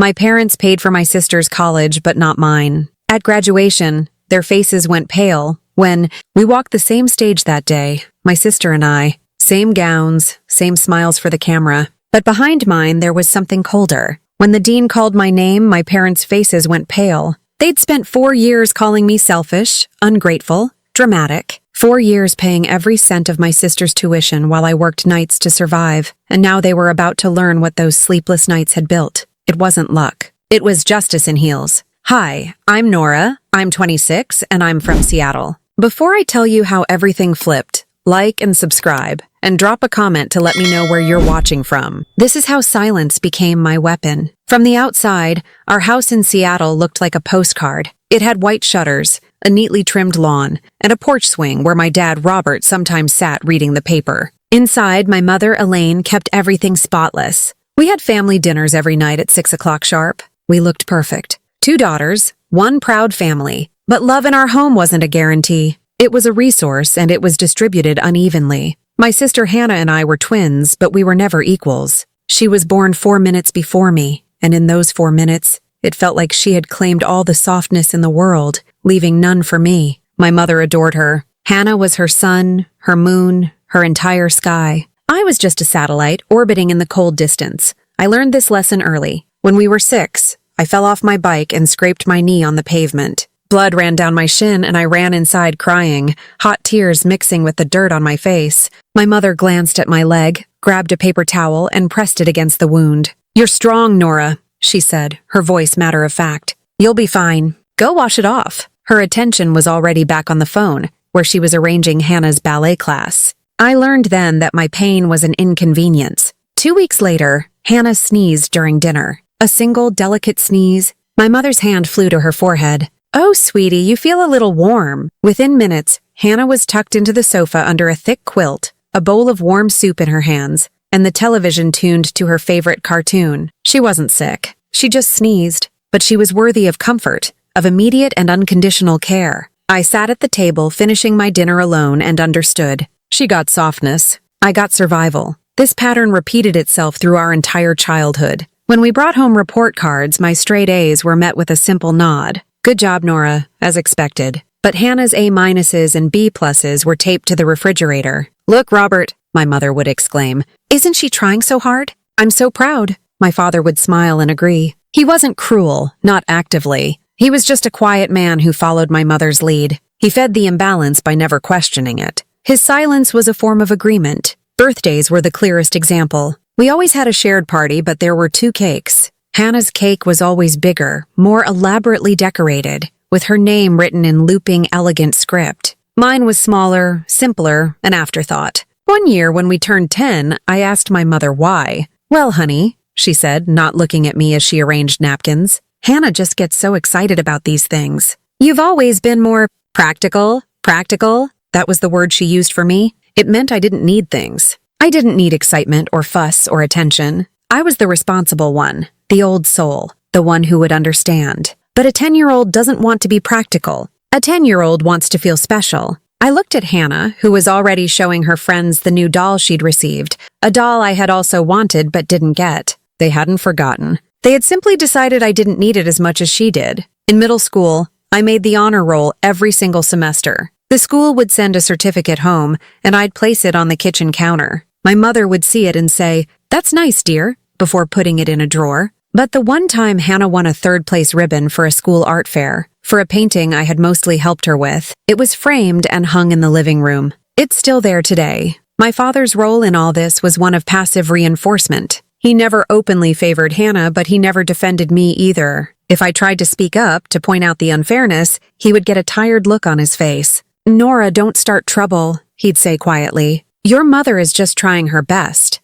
My parents paid for my sister's college, but not mine. At graduation, their faces went pale when we walked the same stage that day, my sister and I. Same gowns, same smiles for the camera. But behind mine, there was something colder. When the dean called my name, my parents' faces went pale. They'd spent 4 years calling me selfish, ungrateful, dramatic. 4 years paying every cent of my sister's tuition while I worked nights to survive, and now they were about to learn what those sleepless nights had built. It wasn't luck. It was justice in heels. Hi, I'm Nora, I'm 26, and I'm from Seattle. Before I tell you how everything flipped, like and subscribe, and drop a comment to let me know where you're watching from. This is how silence became my weapon. From the outside, our house in Seattle looked like a postcard. It had white shutters, a neatly trimmed lawn, and a porch swing where my dad, Robert, sometimes sat reading the paper. Inside, my mother, Elaine, kept everything spotless. We had family dinners every night at 6 o'clock sharp. We looked perfect. 2 daughters, 1 proud family. But love in our home wasn't a guarantee. It was a resource, and it was distributed unevenly. My sister Hannah and I were twins, but we were never equals. She was born 4 minutes before me, and in those 4 minutes, it felt like she had claimed all the softness in the world, leaving none for me. My mother adored her. Hannah was her sun, her moon, her entire sky. I was just a satellite orbiting in the cold distance. I learned this lesson early. When we were 6, I fell off my bike and scraped my knee on the pavement. Blood ran down my shin and I ran inside crying, hot tears mixing with the dirt on my face. My mother glanced at my leg, grabbed a paper towel, and pressed it against the wound. "You're strong, Nora," she said, her voice matter of fact. "You'll be fine. Go wash it off." Her attention was already back on the phone, where she was arranging Hannah's ballet class. I learned then that my pain was an inconvenience. 2 weeks later, Hannah sneezed during dinner. A single, delicate sneeze. My mother's hand flew to her forehead. "Oh, sweetie, you feel a little warm." Within minutes, Hannah was tucked into the sofa under a thick quilt, a bowl of warm soup in her hands, and the television tuned to her favorite cartoon. She wasn't sick. She just sneezed. But she was worthy of comfort, of immediate and unconditional care. I sat at the table, finishing my dinner alone, and understood. She got softness. I got survival. This pattern repeated itself through our entire childhood. When we brought home report cards, my straight A's were met with a simple nod. "Good job, Nora," as expected. But Hannah's A- and B+ were taped to the refrigerator. "Look, Robert," my mother would exclaim. "Isn't she trying so hard? I'm so proud." My father would smile and agree. He wasn't cruel, not actively. He was just a quiet man who followed my mother's lead. He fed the imbalance by never questioning it. His silence was a form of agreement. Birthdays were the clearest example. We always had a shared party, but there were 2 cakes. Hannah's cake was always bigger, more elaborately decorated, with her name written in looping, elegant script. Mine was smaller, simpler, an afterthought. One year, when we turned 10, I asked my mother why. "Well, honey," she said, not looking at me as she arranged napkins, "Hannah just gets so excited about these things. You've always been more practical." That was the word she used for me. It meant I didn't need things. I didn't need excitement or fuss or attention. I was the responsible one, the old soul, the one who would understand. But a 10-year-old doesn't want to be practical. A 10-year-old wants to feel special. I looked at Hannah, who was already showing her friends the new doll she'd received, a doll I had also wanted but didn't get. They hadn't forgotten. They had simply decided I didn't need it as much as she did. In middle school, I made the honor roll every single semester. The school would send a certificate home, and I'd place it on the kitchen counter. My mother would see it and say, "That's nice, dear," before putting it in a drawer. But the one time Hannah won a 3rd-place ribbon for a school art fair, for a painting I had mostly helped her with, it was framed and hung in the living room. It's still there today. My father's role in all this was one of passive reinforcement. He never openly favored Hannah, but he never defended me either. If I tried to speak up, to point out the unfairness, he would get a tired look on his face. "Nora, don't start trouble," he'd say quietly. "Your mother is just trying her best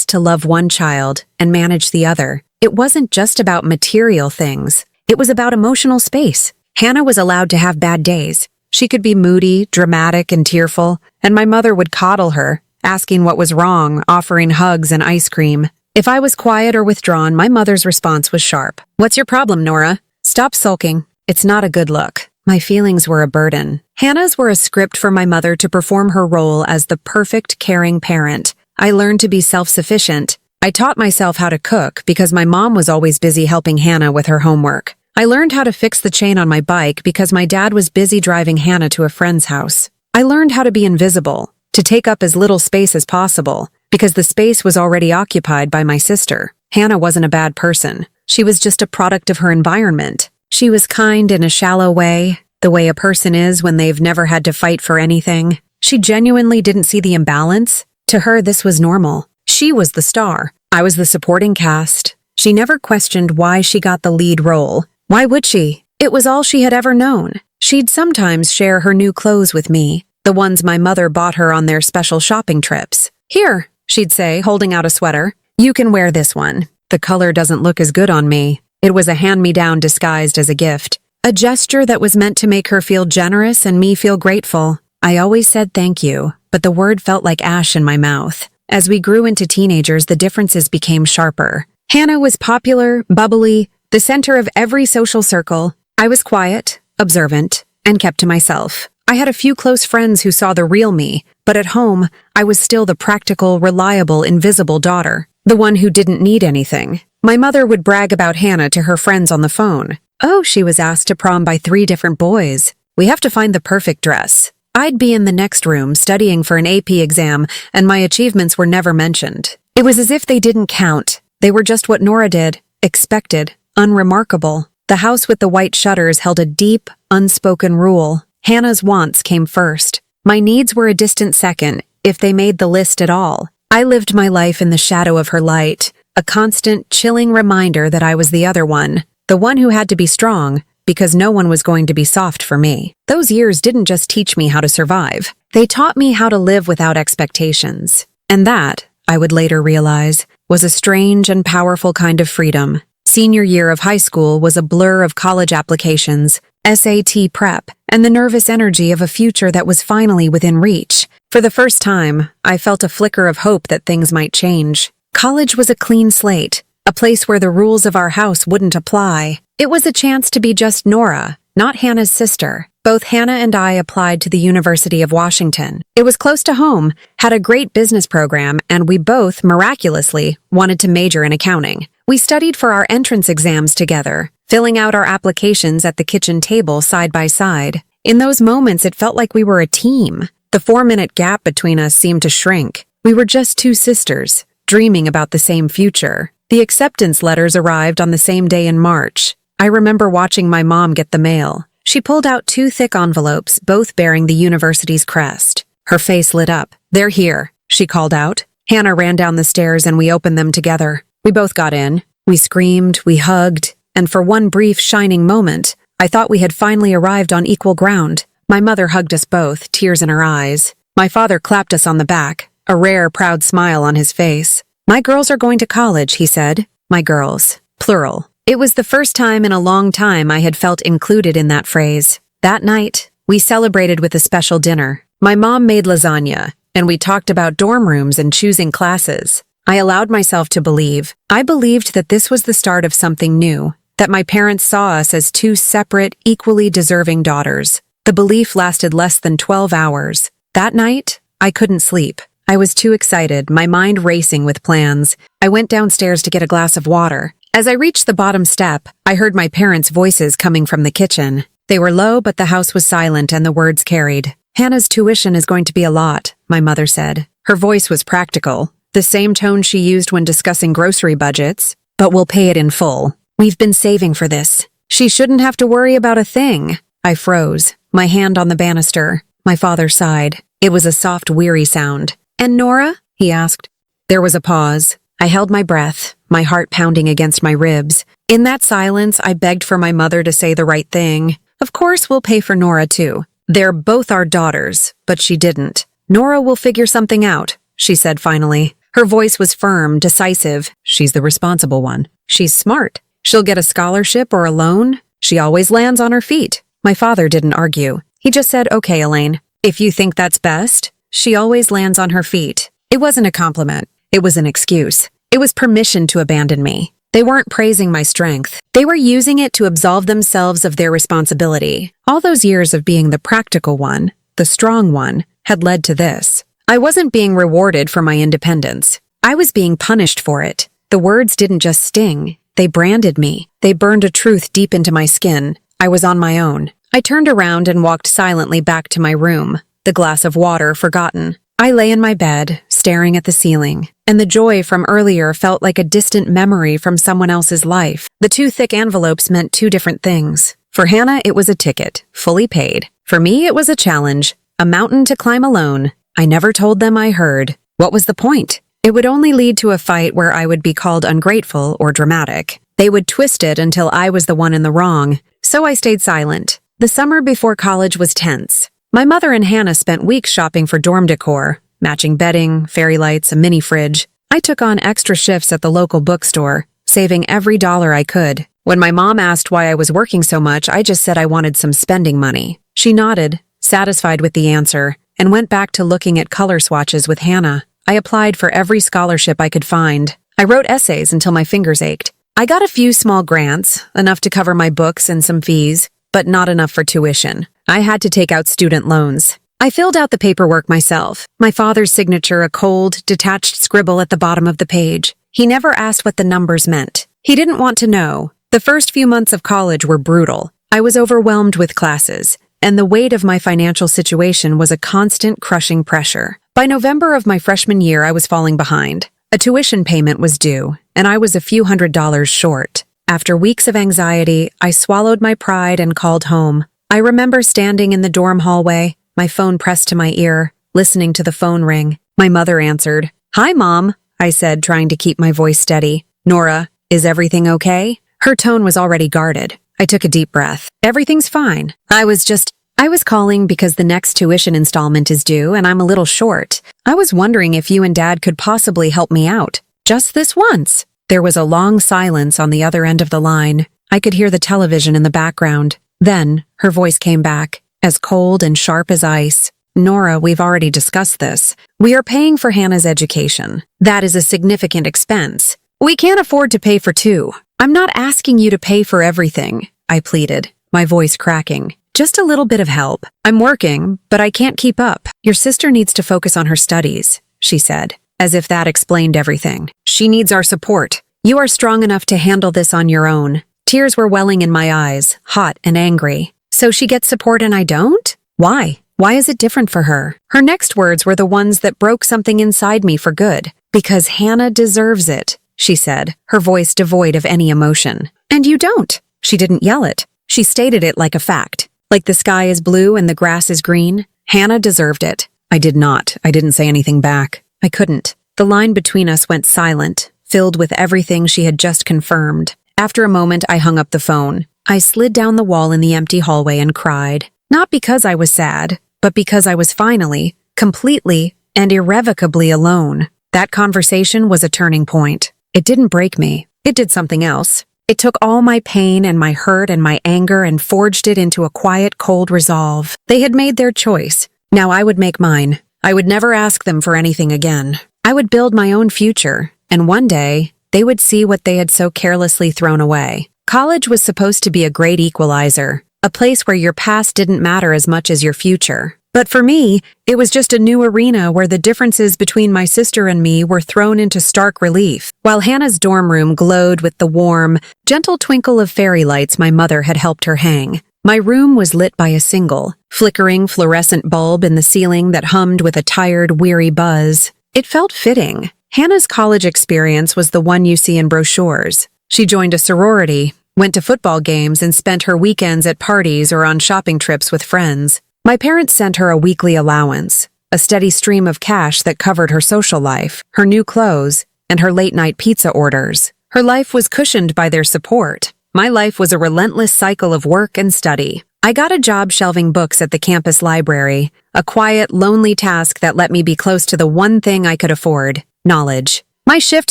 to love one child and manage the other." It wasn't just about material things. It was about emotional space. Hannah was allowed to have bad days. She could be moody, dramatic, and tearful, and my mother would coddle her, asking what was wrong, offering hugs and ice cream. If I was quiet or withdrawn, my mother's response was sharp. "What's your problem, Nora? Stop sulking. It's not a good look." My feelings were a burden. Hannah's were a script for my mother to perform her role as the perfect, caring parent. I learned to be self-sufficient, I taught myself how to cook because my mom was always busy helping Hannah with her homework. I learned how to fix the chain on my bike because my dad was busy driving Hannah to a friend's house. I learned how to be invisible, to take up as little space as possible, because the space was already occupied by my sister. Hannah wasn't a bad person. She was just a product of her environment. She was kind in a shallow way, the way a person is when they've never had to fight for anything. She genuinely didn't see the imbalance. To her, this was normal. She was the star. I was the supporting cast. She never questioned why she got the lead role. Why would she? It was all she had ever known. She'd sometimes share her new clothes with me, the ones my mother bought her on their special shopping trips. "Here," she'd say, holding out a sweater. "You can wear this one. The color doesn't look as good on me." It was a hand-me-down disguised as a gift. A gesture that was meant to make her feel generous and me feel grateful. I always said thank you, but the word felt like ash in my mouth. As we grew into teenagers, the differences became sharper. Hannah was popular, bubbly, the center of every social circle. I was quiet, observant, and kept to myself. I had a few close friends who saw the real me, but at home, I was still the practical, reliable, invisible daughter, the one who didn't need anything. My mother would brag about Hannah to her friends on the phone. Oh, she was asked to prom by 3 different boys. We have to find the perfect dress. I'd be in the next room studying for an AP exam, and my achievements were never mentioned. It was as if they didn't count. They were just what Nora did, expected, unremarkable. The house with the white shutters held a deep, unspoken rule. Hannah's wants came first. My needs were a distant second, if they made the list at all. I lived my life in the shadow of her light, a constant, chilling reminder that I was the other one, the one who had to be strong, because no one was going to be soft for me. Those years didn't just teach me how to survive. They taught me how to live without expectations. And that, I would later realize, was a strange and powerful kind of freedom. Senior year of high school was a blur of college applications, SAT prep, and the nervous energy of a future that was finally within reach. For the first time, I felt a flicker of hope that things might change. College was a clean slate, a place where the rules of our house wouldn't apply. It was a chance to be just Nora, not Hannah's sister. Both Hannah and I applied to the University of Washington. It was close to home, had a great business program, and we both, miraculously, wanted to major in accounting. We studied for our entrance exams together, filling out our applications at the kitchen table side by side. In those moments, it felt like we were a team. The 4-minute gap between us seemed to shrink. We were just 2 sisters, dreaming about the same future. The acceptance letters arrived on the same day in March. I remember watching my mom get the mail. She pulled out 2 thick envelopes, both bearing the university's crest. Her face lit up. "They're here," she called out. Hannah ran down the stairs and we opened them together. We both got in. We screamed, we hugged, and for one brief, shining moment, I thought we had finally arrived on equal ground. My mother hugged us both, tears in her eyes. My father clapped us on the back, a rare, proud smile on his face. "My girls are going to college," he said. My girls. Plural. It was the first time in a long time I had felt included in that phrase. That night, we celebrated with a special dinner. My mom made lasagna, and we talked about dorm rooms and choosing classes. I allowed myself to believe. I believed that this was the start of something new, that my parents saw us as 2 separate, equally deserving daughters. The belief lasted less than 12 hours. That night, I couldn't sleep. I was too excited, my mind racing with plans. I went downstairs to get a glass of water. As I reached the bottom step, I heard my parents' voices coming from the kitchen. They were low, but the house was silent and the words carried. "Hannah's tuition is going to be a lot," my mother said. Her voice was practical, the same tone she used when discussing grocery budgets, "but we'll pay it in full. We've been saving for this. She shouldn't have to worry about a thing." I froze, my hand on the banister. My father sighed. It was a soft, weary sound. "And Nora?" he asked. There was a pause. I held my breath, my heart pounding against my ribs. In that silence, I begged for my mother to say the right thing. "Of course we'll pay for Nora too. They're both our daughters," but she didn't. "Nora will figure something out," she said finally. Her voice was firm, decisive. "She's the responsible one. She's smart. She'll get a scholarship or a loan. She always lands on her feet." My father didn't argue. He just said, "Okay, Elaine, if you think that's best, she always lands on her feet." It wasn't a compliment. It was an excuse. It was permission to abandon me. They weren't praising my strength. They were using it to absolve themselves of their responsibility. All those years of being the practical one, the strong one, had led to this. I wasn't being rewarded for my independence. I was being punished for it. The words didn't just sting. They branded me. They burned a truth deep into my skin. I was on my own. I turned around and walked silently back to my room, the glass of water forgotten. I lay in my bed, staring at the ceiling, and the joy from earlier felt like a distant memory from someone else's life. The two thick envelopes meant two different things. For Hannah, it was a ticket, fully paid. For me, it was a challenge, a mountain to climb alone. I never told them I heard. What was the point? It would only lead to a fight where I would be called ungrateful or dramatic. They would twist it until I was the one in the wrong. So I stayed silent. The summer before college was tense. My mother and Hannah spent weeks shopping for dorm decor, matching bedding, fairy lights, a mini fridge. I took on extra shifts at the local bookstore, saving every dollar I could. When my mom asked why I was working so much, I just said I wanted some spending money. She nodded, satisfied with the answer, and went back to looking at color swatches with Hannah. I applied for every scholarship I could find. I wrote essays until my fingers ached. I got a few small grants, enough to cover my books and some fees, but not enough for tuition. I had to take out student loans. I filled out the paperwork myself, my father's signature a cold, detached scribble at the bottom of the page. He never asked what the numbers meant. He didn't want to know. The first few months of college were brutal. I was overwhelmed with classes, and the weight of my financial situation was a constant crushing pressure. By November of my freshman year, I was falling behind. A tuition payment was due, and I was a few $100s short. After weeks of anxiety, I swallowed my pride and called home. I remember standing in the dorm hallway, my phone pressed to my ear, listening to the phone ring. My mother answered. "Hi, Mom," I said, trying to keep my voice steady. "Nora, is everything okay?" Her tone was already guarded. I took a deep breath. "Everything's fine. I was calling because the next tuition installment is due and I'm a little short. I was wondering if you and Dad could possibly help me out. Just this once." There was a long silence on the other end of the line. I could hear the television in the background. Then, her voice came back, as cold and sharp as ice. "Nora, we've already discussed this. We are paying for Hannah's education. That is a significant expense. We can't afford to pay for two. I'm not asking you to pay for everything," I pleaded, my voice cracking. "Just a little bit of help. I'm working, but I can't keep up. Your sister needs to focus on her studies," she said, as if that explained everything. "She needs our support. You are strong enough to handle this on your own." Tears were welling in my eyes, hot and angry. "So she gets support and I don't? Why? Why is it different for her?" Her next words were the ones that broke something inside me for good. "Because Hannah deserves it," she said, her voice devoid of any emotion. "And you don't." She didn't yell it. She stated it like a fact. Like the sky is blue and the grass is green. Hannah deserved it. I did not. I didn't say anything back. I couldn't. The line between us went silent, filled with everything she had just confirmed. After a moment, I hung up the phone. I slid down the wall in the empty hallway and cried. Not because I was sad, but because I was finally, completely, and irrevocably alone. That conversation was a turning point. It didn't break me. It did something else. It took all my pain and my hurt and my anger and forged it into a quiet, cold resolve. They had made their choice. Now I would make mine. I would never ask them for anything again. I would build my own future, and one day, they would see what they had so carelessly thrown away. College was supposed to be a great equalizer, a place where your past didn't matter as much as your future. But for me, it was just a new arena where the differences between my sister and me were thrown into stark relief. While Hannah's dorm room glowed with the warm, gentle twinkle of fairy lights my mother had helped her hang, my room was lit by a single, flickering fluorescent bulb in the ceiling that hummed with a tired, weary buzz. It felt fitting. Hannah's college experience was the one you see in brochures. She joined a sorority, went to football games, and spent her weekends at parties or on shopping trips with friends. My parents sent her a weekly allowance, a steady stream of cash that covered her social life, her new clothes, and her late-night pizza orders. Her life was cushioned by their support. My life was a relentless cycle of work and study. I got a job shelving books at the campus library, a quiet, lonely task that let me be close to the one thing I could afford: knowledge. My shift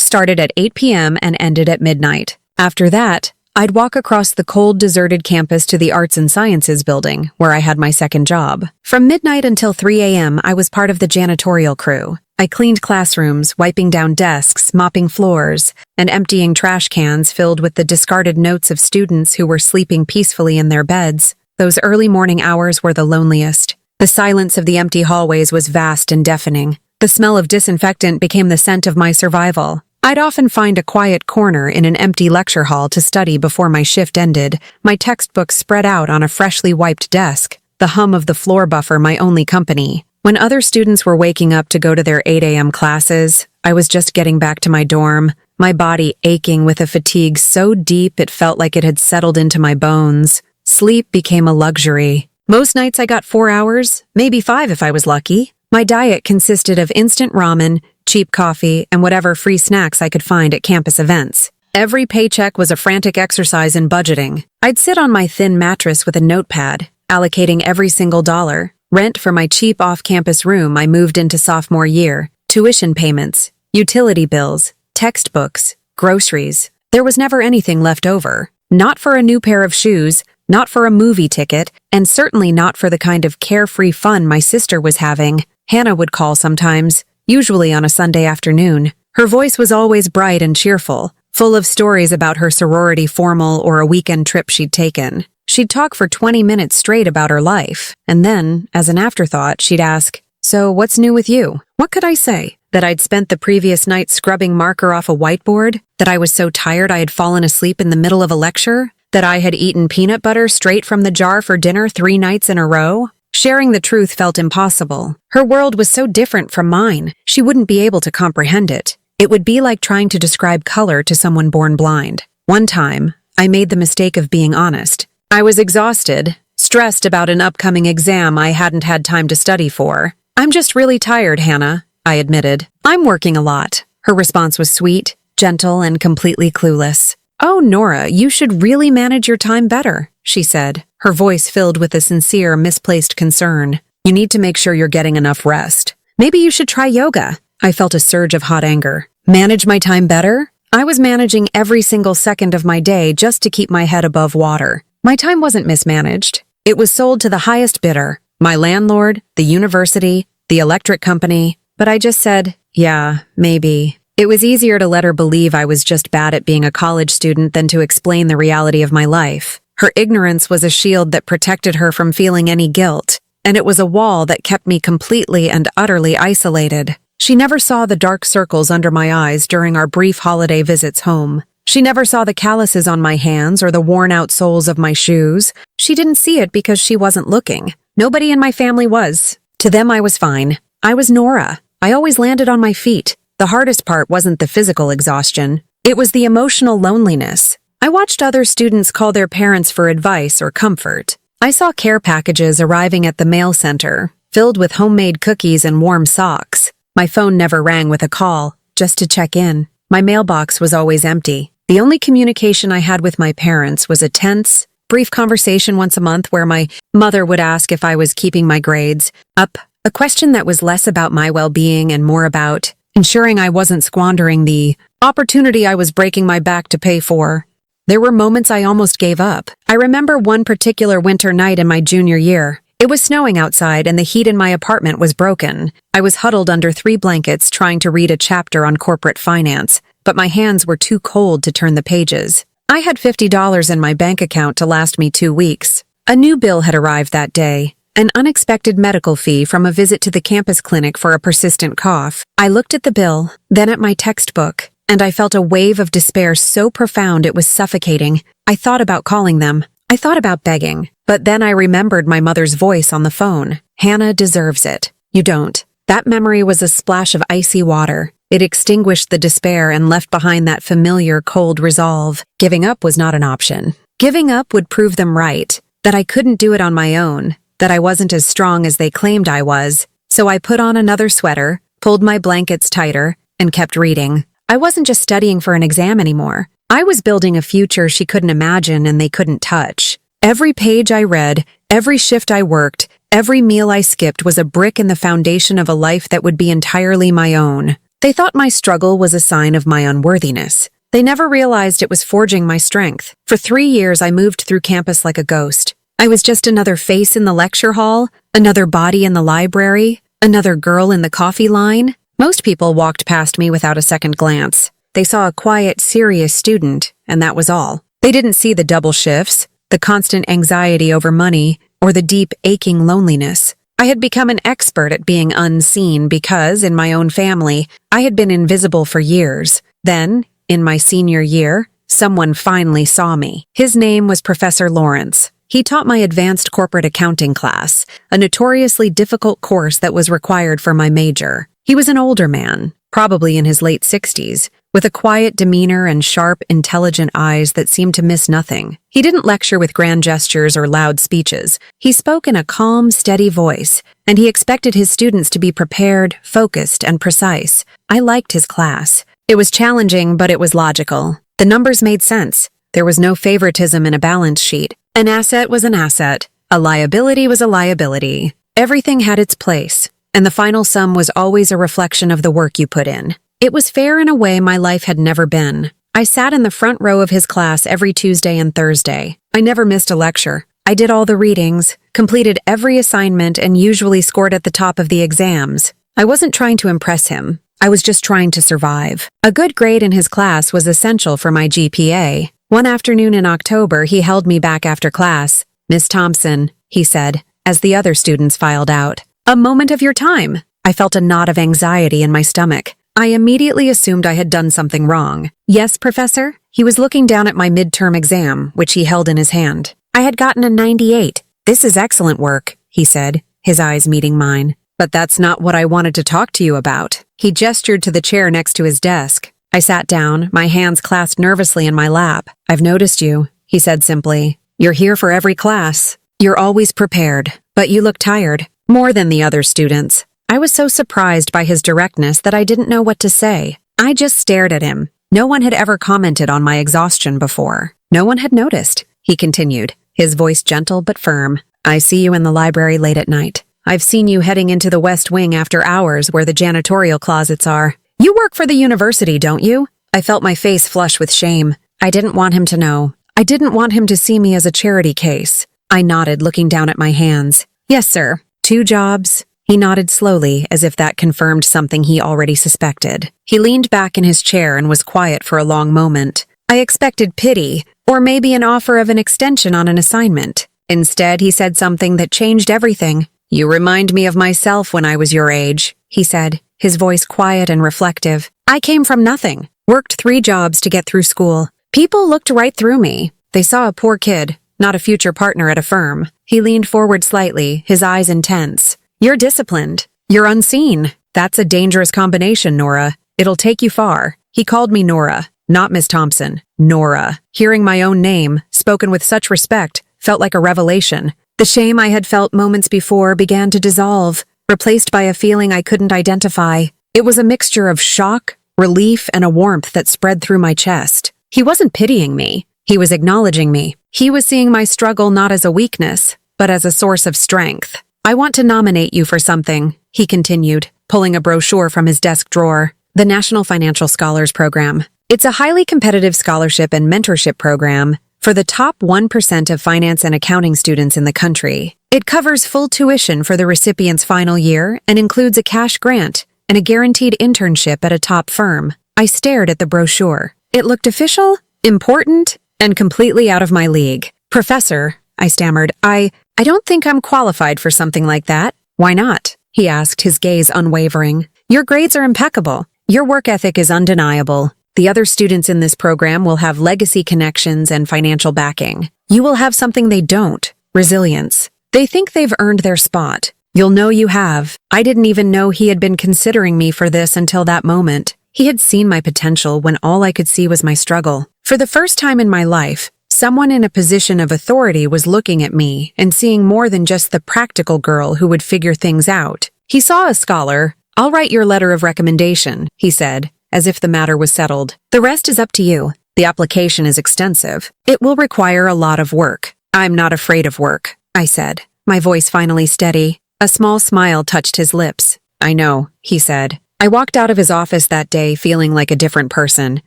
started at 8 p.m. and ended at midnight. After that, I'd walk across the cold, deserted campus to the Arts and Sciences building, where I had my second job. From midnight until 3 a.m., I was part of the janitorial crew. I cleaned classrooms, wiping down desks, mopping floors, and emptying trash cans filled with the discarded notes of students who were sleeping peacefully in their beds. Those early morning hours were the loneliest. The silence of the empty hallways was vast and deafening. The smell of disinfectant became the scent of my survival. I'd often find a quiet corner in an empty lecture hall to study before my shift ended, my textbooks spread out on a freshly wiped desk, the hum of the floor buffer my only company. When other students were waking up to go to their 8 a.m. classes, I was just getting back to my dorm, my body aching with a fatigue so deep it felt like it had settled into my bones. Sleep became a luxury. Most nights I got 4 hours, maybe 5 if I was lucky. My diet consisted of instant ramen, cheap coffee, and whatever free snacks I could find at campus events. Every paycheck was a frantic exercise in budgeting. I'd sit on my thin mattress with a notepad, allocating every single dollar. Rent for my cheap off-campus room I moved into sophomore year, tuition payments, utility bills, textbooks, groceries. There was never anything left over. Not for a new pair of shoes, not for a movie ticket, and certainly not for the kind of carefree fun my sister was having. Hannah would call sometimes, usually on a Sunday afternoon. Her voice was always bright and cheerful, full of stories about her sorority formal or a weekend trip she'd taken. She'd talk for 20 minutes straight about her life, and then, as an afterthought, she'd ask, "So what's new with you?" What could I say? That I'd spent the previous night scrubbing marker off a whiteboard? That I was so tired I had fallen asleep in the middle of a lecture? That I had eaten peanut butter straight from the jar for dinner 3 nights in a row? Sharing the truth felt impossible. Her world was so different from mine, she wouldn't be able to comprehend it. It would be like trying to describe color to someone born blind. One time, I made the mistake of being honest. I was exhausted, stressed about an upcoming exam I hadn't had time to study for. "I'm just really tired, Hannah," I admitted. "I'm working a lot." Her response was sweet, gentle, and completely clueless. "Oh, Nora, you should really manage your time better," she said, her voice filled with a sincere, misplaced concern. "You need to make sure you're getting enough rest. Maybe you should try yoga." I felt a surge of hot anger. Manage my time better? I was managing every single second of my day just to keep my head above water. My time wasn't mismanaged. It was sold to the highest bidder, my landlord, the university, the electric company. But I just said, yeah, maybe. It was easier to let her believe I was just bad at being a college student than to explain the reality of my life. Her ignorance was a shield that protected her from feeling any guilt, and it was a wall that kept me completely and utterly isolated. She never saw the dark circles under my eyes during our brief holiday visits home. She never saw the calluses on my hands or the worn-out soles of my shoes. She didn't see it because she wasn't looking. Nobody in my family was. To them, I was fine. I was Nora. I always landed on my feet. The hardest part wasn't the physical exhaustion. It was the emotional loneliness. I watched other students call their parents for advice or comfort. I saw care packages arriving at the mail center, filled with homemade cookies and warm socks. My phone never rang with a call, just to check in. My mailbox was always empty. The only communication I had with my parents was a tense, brief conversation once a month where my mother would ask if I was keeping my grades up, a question that was less about my well-being and more about ensuring I wasn't squandering the opportunity I was breaking my back to pay for. There were moments I almost gave up. I remember one particular winter night in my junior year. It was snowing outside and the heat in my apartment was broken. I was huddled under 3 blankets trying to read a chapter on corporate finance, but my hands were too cold to turn the pages. I had $50 in my bank account to last me 2 weeks. A new bill had arrived that day, an unexpected medical fee from a visit to the campus clinic for a persistent cough. I looked at the bill, then at my textbook, and I felt a wave of despair so profound it was suffocating. I thought about calling them. I thought about begging. But then I remembered my mother's voice on the phone. "Hannah deserves it. You don't." That memory was a splash of icy water. It extinguished the despair and left behind that familiar, cold resolve. Giving up was not an option. Giving up would prove them right, that I couldn't do it on my own, that I wasn't as strong as they claimed I was. So I put on another sweater, pulled my blankets tighter, and kept reading. I wasn't just studying for an exam anymore. I was building a future she couldn't imagine and they couldn't touch. Every page I read, every shift I worked, every meal I skipped was a brick in the foundation of a life that would be entirely my own. They thought my struggle was a sign of my unworthiness. They never realized it was forging my strength. For 3 years, I moved through campus like a ghost. I was just another face in the lecture hall, another body in the library, another girl in the coffee line. Most people walked past me without a second glance. They saw a quiet, serious student, and that was all. They didn't see the double shifts, the constant anxiety over money, or the deep, aching loneliness. I had become an expert at being unseen because, in my own family, I had been invisible for years. Then, in my senior year, someone finally saw me. His name was Professor Lawrence. He taught my advanced corporate accounting class, a notoriously difficult course that was required for my major. He was an older man, probably in his late 60s, with a quiet demeanor and sharp, intelligent eyes that seemed to miss nothing. He didn't lecture with grand gestures or loud speeches. He spoke in a calm, steady voice, and he expected his students to be prepared, focused, and precise. I liked his class. It was challenging, but it was logical. The numbers made sense. There was no favoritism in a balance sheet. An asset was an asset. A liability was a liability. Everything had its place, and the final sum was always a reflection of the work you put in. It was fair in a way my life had never been. I sat in the front row of his class every Tuesday and Thursday. I never missed a lecture. I did all the readings, completed every assignment, and usually scored at the top of the exams. I wasn't trying to impress him. I was just trying to survive. A good grade in his class was essential for my GPA. One afternoon in October, he held me back after class. "Miss Thompson," he said, as the other students filed out. "A moment of your time." I felt a knot of anxiety in my stomach. I immediately assumed I had done something wrong. "Yes, Professor?" He was looking down at my midterm exam, which he held in his hand. I had gotten a 98. "This is excellent work," he said, his eyes meeting mine. "But that's not what I wanted to talk to you about." He gestured to the chair next to his desk. I sat down, my hands clasped nervously in my lap. "I've noticed you," he said simply. "You're here for every class. You're always prepared, but you look tired, more than the other students." I was so surprised by his directness that I didn't know what to say. I just stared at him. No one had ever commented on my exhaustion before. No one had noticed, he continued, his voice gentle but firm. "I see you in the library late at night. I've seen you heading into the West Wing after hours where the janitorial closets are. You work for the university, don't you?" I felt my face flush with shame. I didn't want him to know. I didn't want him to see me as a charity case. I nodded, looking down at my hands. "Yes, sir. 2 jobs." He nodded slowly, as if that confirmed something he already suspected. He leaned back in his chair and was quiet for a long moment. I expected pity, or maybe an offer of an extension on an assignment. Instead, he said something that changed everything. "You remind me of myself when I was your age," he said, his voice quiet and reflective. "I came from nothing, worked 3 jobs to get through school. People looked right through me. They saw a poor kid, not a future partner at a firm." He leaned forward slightly, his eyes intense. "You're disciplined. You're unseen. That's a dangerous combination, Nora. It'll take you far." He called me Nora, not Miss Thompson. Nora. Hearing my own name, spoken with such respect, felt like a revelation. The shame I had felt moments before began to dissolve, replaced by a feeling I couldn't identify. It was a mixture of shock, relief, and a warmth that spread through my chest. He wasn't pitying me. He was acknowledging me. He was seeing my struggle not as a weakness, but as a source of strength. "I want to nominate you for something," he continued, pulling a brochure from his desk drawer. "The National Financial Scholars Program. It's a highly competitive scholarship and mentorship program for the top 1% of finance and accounting students in the country. It covers full tuition for the recipient's final year and includes a cash grant and a guaranteed internship at a top firm." I stared at the brochure. It looked official, important, and completely out of my league. "Professor," I stammered, I don't think I'm qualified for something like that." "Why not?" he asked, his gaze unwavering. "Your grades are impeccable. Your work ethic is undeniable. The other students in this program will have legacy connections and financial backing. You will have something they don't, resilience. They think they've earned their spot. You'll know you have." I didn't even know he had been considering me for this until that moment. He had seen my potential when all I could see was my struggle. For the first time in my life, someone in a position of authority was looking at me and seeing more than just the practical girl who would figure things out. He saw a scholar. "I'll write your letter of recommendation," he said, as if the matter was settled. "The rest is up to you. The application is extensive. It will require a lot of work." "I'm not afraid of work," I said, my voice finally steady. A small smile touched his lips. "I know," he said. I walked out of his office that day feeling like a different person.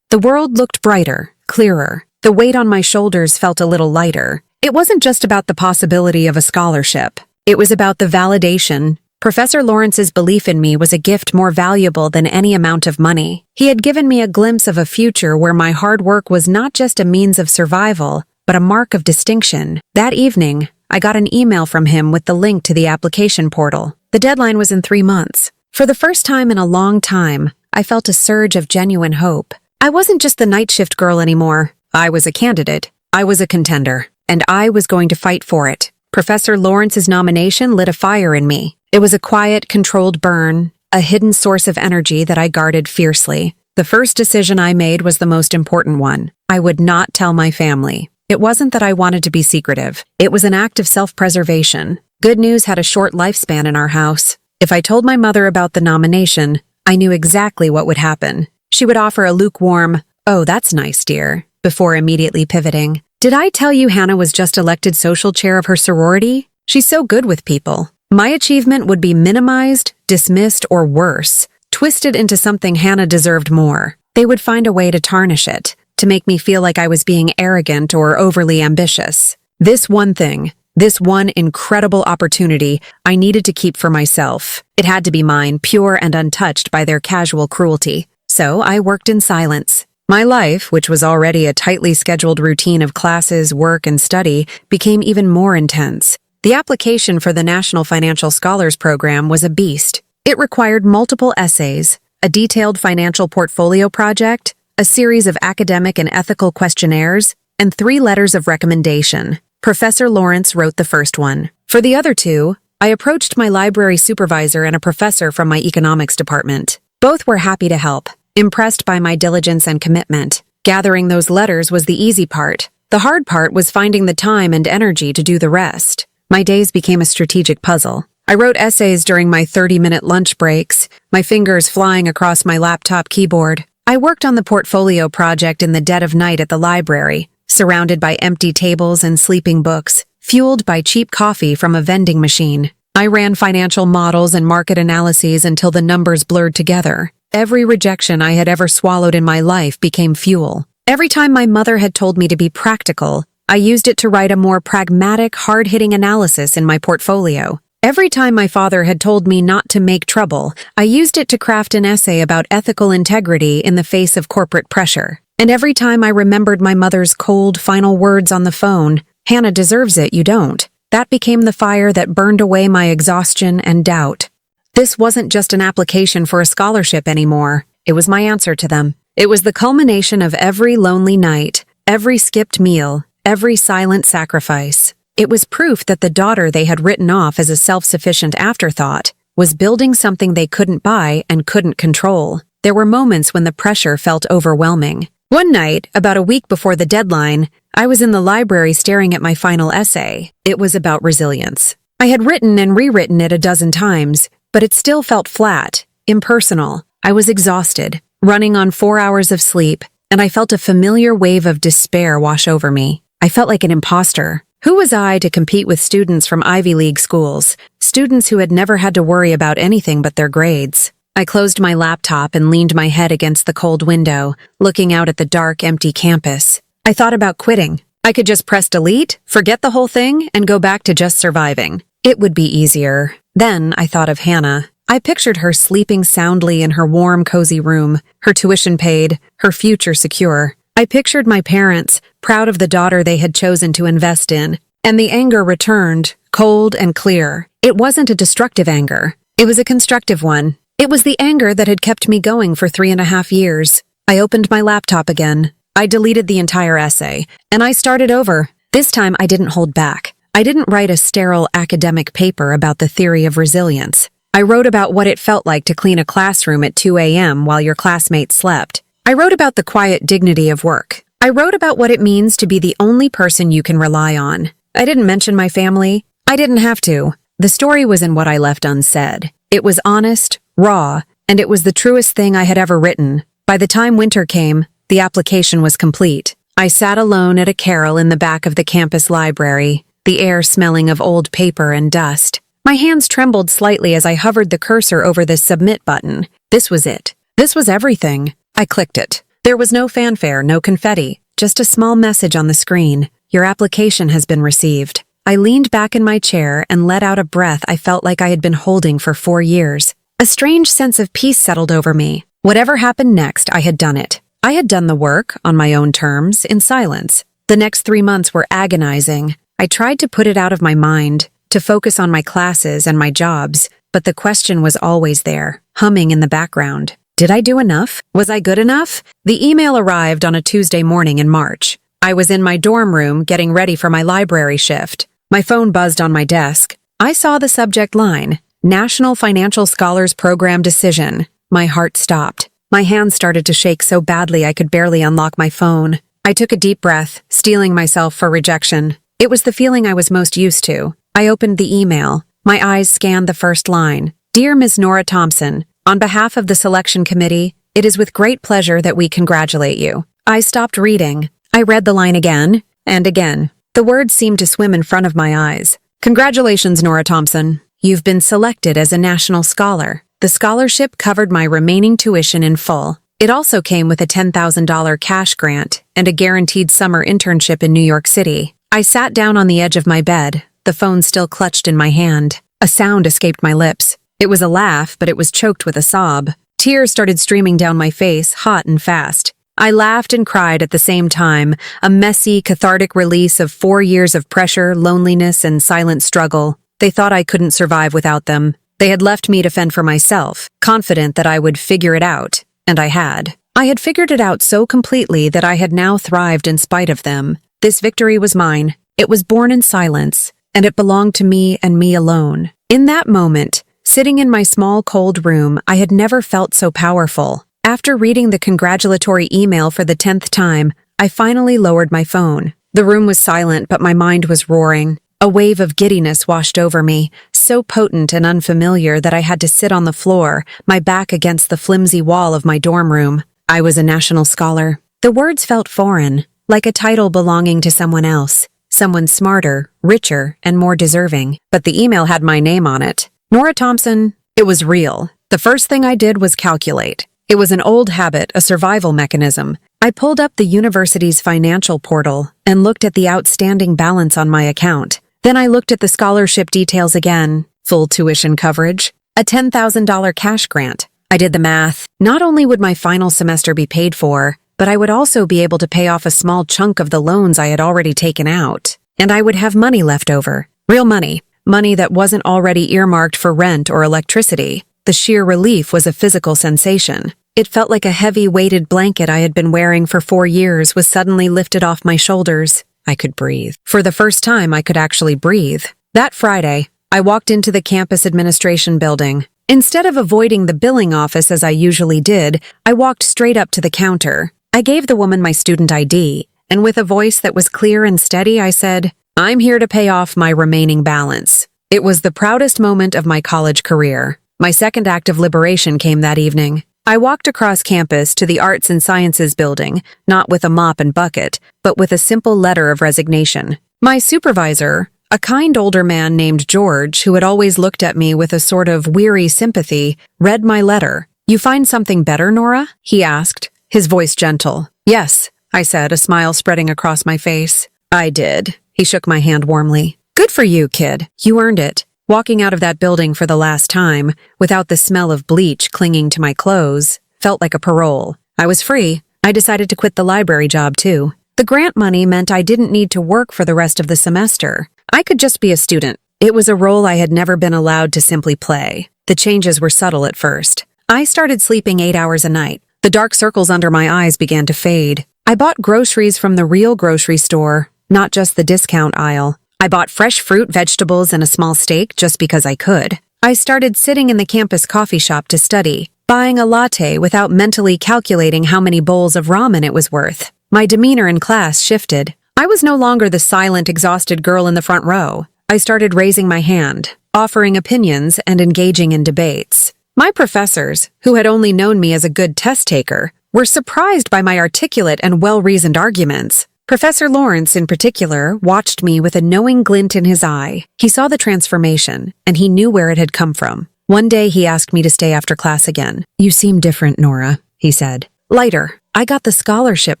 The world looked brighter, clearer. The weight on my shoulders felt a little lighter. It wasn't just about the possibility of a scholarship. It was about the validation. Professor Lawrence's belief in me was a gift more valuable than any amount of money. He had given me a glimpse of a future where my hard work was not just a means of survival, but a mark of distinction. That evening, I got an email from him with the link to the application portal. The deadline was in 3 months. For the first time in a long time, I felt a surge of genuine hope. I wasn't just the night shift girl anymore. I was a candidate. I was a contender. And I was going to fight for it. Professor Lawrence's nomination lit a fire in me. It was a quiet, controlled burn, a hidden source of energy that I guarded fiercely. The first decision I made was the most important one. I would not tell my family. It wasn't that I wanted to be secretive. It was an act of self-preservation. Good news had a short lifespan in our house. If I told my mother about the nomination, I knew exactly what would happen. She would offer a lukewarm, "Oh, that's nice, dear," before immediately pivoting. "Did I tell you Hannah was just elected social chair of her sorority? She's so good with people." My achievement would be minimized, dismissed, or worse, twisted into something Hannah deserved more. They would find a way to tarnish it, to make me feel like I was being arrogant or overly ambitious. This one thing, this one incredible opportunity, I needed to keep for myself. It had to be mine, pure and untouched by their casual cruelty. So I worked in silence. My life, which was already a tightly scheduled routine of classes, work, and study, became even more intense. The application for the National Financial Scholars Program was a beast. It required multiple essays, a detailed financial portfolio project, a series of academic and ethical questionnaires, and 3 letters of recommendation. Professor Lawrence wrote the first one. For the other 2, I approached my library supervisor and a professor from my economics department. Both were happy to help, impressed by my diligence and commitment. Gathering those letters was the easy part. The hard part was finding the time and energy to do the rest. My days became a strategic puzzle. I wrote essays during my 30-minute lunch breaks, my fingers flying across my laptop keyboard. I worked on the portfolio project in the dead of night at the library, surrounded by empty tables and sleeping books, fueled by cheap coffee from a vending machine. I ran financial models and market analyses until the numbers blurred together. Every rejection I had ever swallowed in my life became fuel. Every time my mother had told me to be practical, I used it to write a more pragmatic, hard-hitting analysis in my portfolio. Every time my father had told me not to make trouble, I used it to craft an essay about ethical integrity in the face of corporate pressure. And every time I remembered my mother's cold, final words on the phone, "Hannah deserves it, you don't," that became the fire that burned away my exhaustion and doubt. This wasn't just an application for a scholarship anymore. It was my answer to them. It was the culmination of every lonely night, every skipped meal, every silent sacrifice. It was proof that the daughter they had written off as a self-sufficient afterthought was building something they couldn't buy and couldn't control. There were moments when the pressure felt overwhelming. One night, about a week before the deadline, I was in the library staring at my final essay. It was about resilience. I had written and rewritten it a dozen times, but it still felt flat, impersonal. I was exhausted, running on 4 hours of sleep, and I felt a familiar wave of despair wash over me. I felt like an imposter. Who was I to compete with students from Ivy League schools, students who had never had to worry about anything but their grades? I closed my laptop and leaned my head against the cold window, looking out at the dark, empty campus. I thought about quitting. I could just press delete, forget the whole thing, and go back to just surviving. It would be easier. Then I thought of Hannah. I pictured her sleeping soundly in her warm, cozy room, her tuition paid, her future secure. I pictured my parents, proud of the daughter they had chosen to invest in, and the anger returned, cold and clear. It wasn't a destructive anger. It was a constructive one. It was the anger that had kept me going for 3.5 years. I opened my laptop again. I deleted the entire essay, and I started over. This time I didn't hold back. I didn't write a sterile academic paper about the theory of resilience. I wrote about what it felt like to clean a classroom at 2 a.m. while your classmates slept. I wrote about the quiet dignity of work. I wrote about what it means to be the only person you can rely on. I didn't mention my family. I didn't have to. The story was in what I left unsaid. It was honest, raw, and it was the truest thing I had ever written. By the time winter came, the application was complete. I sat alone at a carrel in the back of the campus library, the air smelling of old paper and dust. My hands trembled slightly as I hovered the cursor over the submit button. This was it. This was everything. I clicked it. There was no fanfare, no confetti, just a small message on the screen. Your application has been received. I leaned back in my chair and let out a breath I felt like I had been holding for 4 years. A strange sense of peace settled over me. Whatever happened next, I had done it. I had done the work, on my own terms, in silence. The next 3 months were agonizing. I tried to put it out of my mind, to focus on my classes and my jobs, but the question was always there, humming in the background. Did I do enough? Was I good enough? The email arrived on a Tuesday morning in March. I was in my dorm room getting ready for my library shift. My phone buzzed on my desk. I saw the subject line, National Financial Scholars Program Decision. My heart stopped. My hands started to shake so badly I could barely unlock my phone. I took a deep breath, steeling myself for rejection. It was the feeling I was most used to. I opened the email. My eyes scanned the first line. Dear Ms. Nora Thompson, on behalf of the selection committee, it is with great pleasure that we congratulate you. I stopped reading. I read the line again and again. The words seemed to swim in front of my eyes. Congratulations, Nora Thompson. You've been selected as a national scholar. The scholarship covered my remaining tuition in full. It also came with a $10,000 cash grant and a guaranteed summer internship in New York City. I sat down on the edge of my bed, the phone still clutched in my hand. A sound escaped my lips. It was a laugh, but it was choked with a sob. Tears started streaming down my face, hot and fast. I laughed and cried at the same time, a messy, cathartic release of 4 years of pressure, loneliness, and silent struggle. They thought I couldn't survive without them. They had left me to fend for myself, confident that I would figure it out. And I had. I had figured it out so completely that I had now thrived in spite of them. This victory was mine. It was born in silence, and it belonged to me and me alone. In that moment, sitting in my small, cold room, I had never felt so powerful. After reading the congratulatory email for the 10th time, I finally lowered my phone. The room was silent, but my mind was roaring. A wave of giddiness washed over me, so potent and unfamiliar that I had to sit on the floor, my back against the flimsy wall of my dorm room. I was a national scholar. The words felt foreign, like a title belonging to someone else, someone smarter, richer, and more deserving. But the email had my name on it. Nora Thompson. It was real. The first thing I did was calculate. It was an old habit, a survival mechanism. I pulled up the university's financial portal and looked at the outstanding balance on my account. Then I looked at the scholarship details again. Full tuition coverage, a $10,000 cash grant. I did the math. Not only would my final semester be paid for, but I would also be able to pay off a small chunk of the loans I had already taken out. And I would have money left over. Real money. Money that wasn't already earmarked for rent or electricity. The sheer relief was a physical sensation. It felt like a heavy weighted blanket I had been wearing for 4 years was suddenly lifted off my shoulders. I could breathe. For the first time, I could actually breathe. That Friday, I walked into the campus administration building. Instead of avoiding the billing office as I usually did, I walked straight up to the counter. I gave the woman my student ID, and with a voice that was clear and steady, I said, "I'm here to pay off my remaining balance." It was the proudest moment of my college career. My second act of liberation came that evening. I walked across campus to the Arts and Sciences building, not with a mop and bucket, but with a simple letter of resignation. My supervisor, a kind older man named George, who had always looked at me with a sort of weary sympathy, read my letter. "You find something better, Nora?" he asked, his voice gentle. "Yes," I said, a smile spreading across my face. "I did." He shook my hand warmly. "Good for you, kid. You earned it." Walking out of that building for the last time, without the smell of bleach clinging to my clothes, felt like a parole. I was free. I decided to quit the library job, too. The grant money meant I didn't need to work for the rest of the semester. I could just be a student. It was a role I had never been allowed to simply play. The changes were subtle at first. I started sleeping 8 hours a night. The dark circles under my eyes began to fade. I bought groceries from the real grocery store, not just the discount aisle. I bought fresh fruit, vegetables, and a small steak just because I could. I started sitting in the campus coffee shop to study, buying a latte without mentally calculating how many bowls of ramen it was worth. My demeanor in class shifted. I was no longer the silent, exhausted girl in the front row. I started raising my hand, offering opinions, and engaging in debates. My professors, who had only known me as a good test taker, were surprised by my articulate and well-reasoned arguments. Professor Lawrence, in particular, watched me with a knowing glint in his eye. He saw the transformation, and he knew where it had come from. One day he asked me to stay after class again. "You seem different, Nora," he said. "Lighter. I got the scholarship,